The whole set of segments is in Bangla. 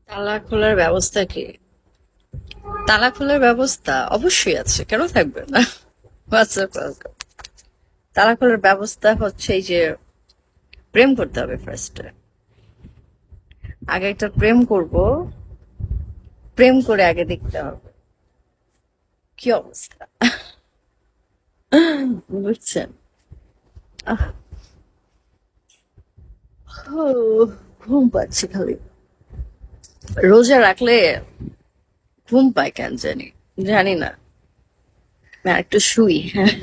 তালা খোলার ব্যবস্থা কি? তালা খোলার ব্যবস্থা অবশ্যই আছে, কেন থাকবে না? হোয়াটসঅ্যাপ তালা খোলার ব্যবস্থা হচ্ছে এই যে প্রেম করতে হবে ফার্স্টে। আগে একটা প্রেম করব, প্রেম করে আগে দেখতে হবে কি অবস্থা। বুঝছেন? আহ, হো, ঘুম পাচ্ছে খালি। রোজা রাখলে ঘুম পায় কেন জানি, জানি না। আর একটু শুই, হ্যাঁ,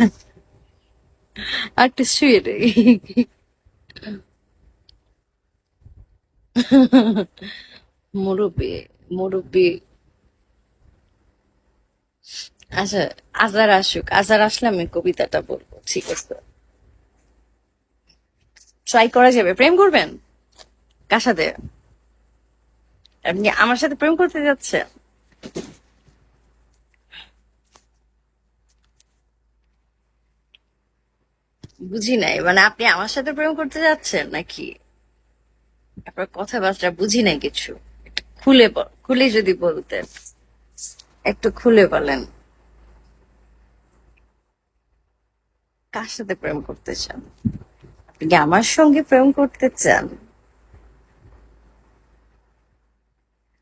আর একটু শুয়ে নেই। মুরব্বি, মুরব্বি। আচ্ছা, আজার আসুক, আজার আসলে আমি কবিতাটা বলবো, ঠিক আছে? ট্রাই করা যাবে। প্রেম করবেন কার সাথে? আপনি আমার সাথে প্রেম করতে যাচ্ছে? বুঝি নাই, মানে আপনি আমার সাথে প্রেম করতে যাচ্ছেন নাকি? আপনার কথাবার্তা বুঝি নাই কিছু। একটু খুলে যদি বলতেন, একটু খুলে বলেন কার সাথে প্রেম করতে চান? আপনি কি আমার সঙ্গে প্রেম করতে চান?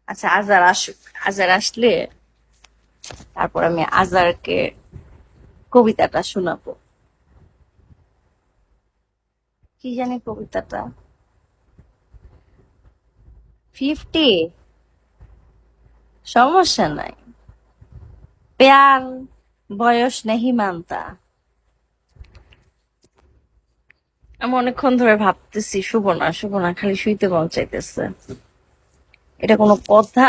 আচ্ছা, আজার আসুক। আজার আসলে তারপর আমি আজারকে কবিতাটা শোনাবো। কি জানি কবিতাটা? 50? সমস্যা নাই। প্যার বয়স নেহি মানতা। আমি অনেকক্ষণ ধরে ভাবতেছি শুভ না, শুভ না, খালি শুইতে মন চাইতেছে। এটা কোনো কথা?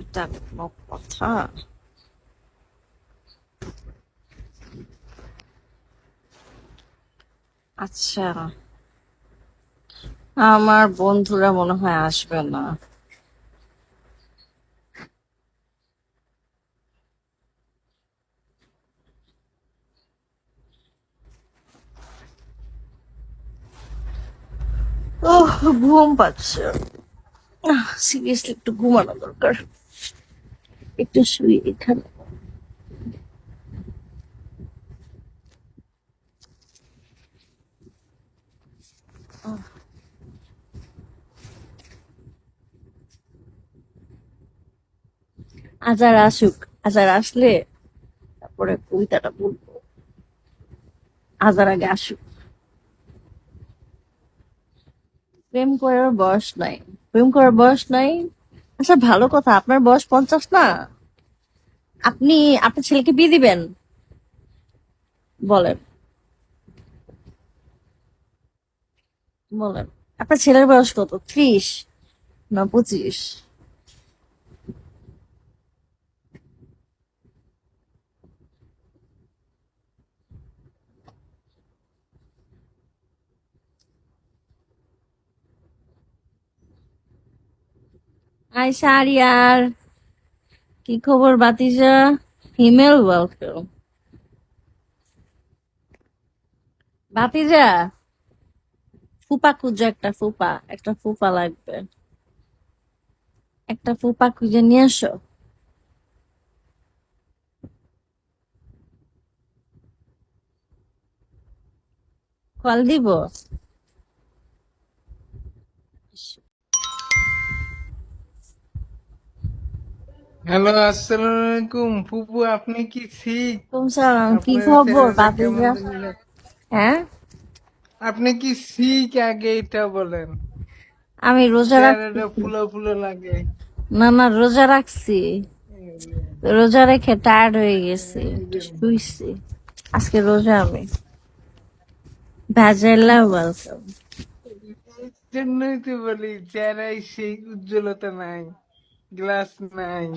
এটা কোনো কথা? আচ্ছা, আমার বন্ধুরা মনে হয় আসবে না। ওহ, ঘুম পাচ্ছে। সিরিয়াসলি একটু ঘুমানো দরকার। একটু শুই এখানে। আজার আসুক, আজার আসলে তারপরে কবিতাটা বলবো। আজার আগে আসুক। প্রেম করার বয়স নাই, প্রেম করার বয়স নাই। আচ্ছা, ভালো কথা, আপনার বয়স 50 না? আপনি আপনার ছেলেকে বিয়ে দিবেন? বলেন, বলেন। আপনার ছেলের বয়স কত, 30 না 25? আই শাহরিয়ার, কি খবর বাতিজা? হিমেল ওয়েলকাম। বাতিজা, ফুপা খুঁজো, একটা ফুপা, একটা ফুপা লাগবে। একটা ফুপা খুঁজে নিয়ে আসো। কল দিব? হ্যালো, আসসালামু আলাইকুম ফুপু। আপনি কি ঠিক? সালাম, কি আপনার খবর চেহারাটা কেমন বাতিজা? জানি। হ্যাঁ, আপনি কি ঠিক আগে এটা বলেন। আমি রোজা চেহারাটা রাখতেছি। ফুলো ফুলো লাগে। না না, রোজা রাখছি। রোজা রেখে টায়ার্ড হয়ে গেছি, একটু শুইছি। আজকে রোজা আমি। ভাজাইল্লা ওয়েলকাম। এই জন্যই তো বলি চেহারায় সেই উজ্জ্বলতা নাই, গ্লাস নাই।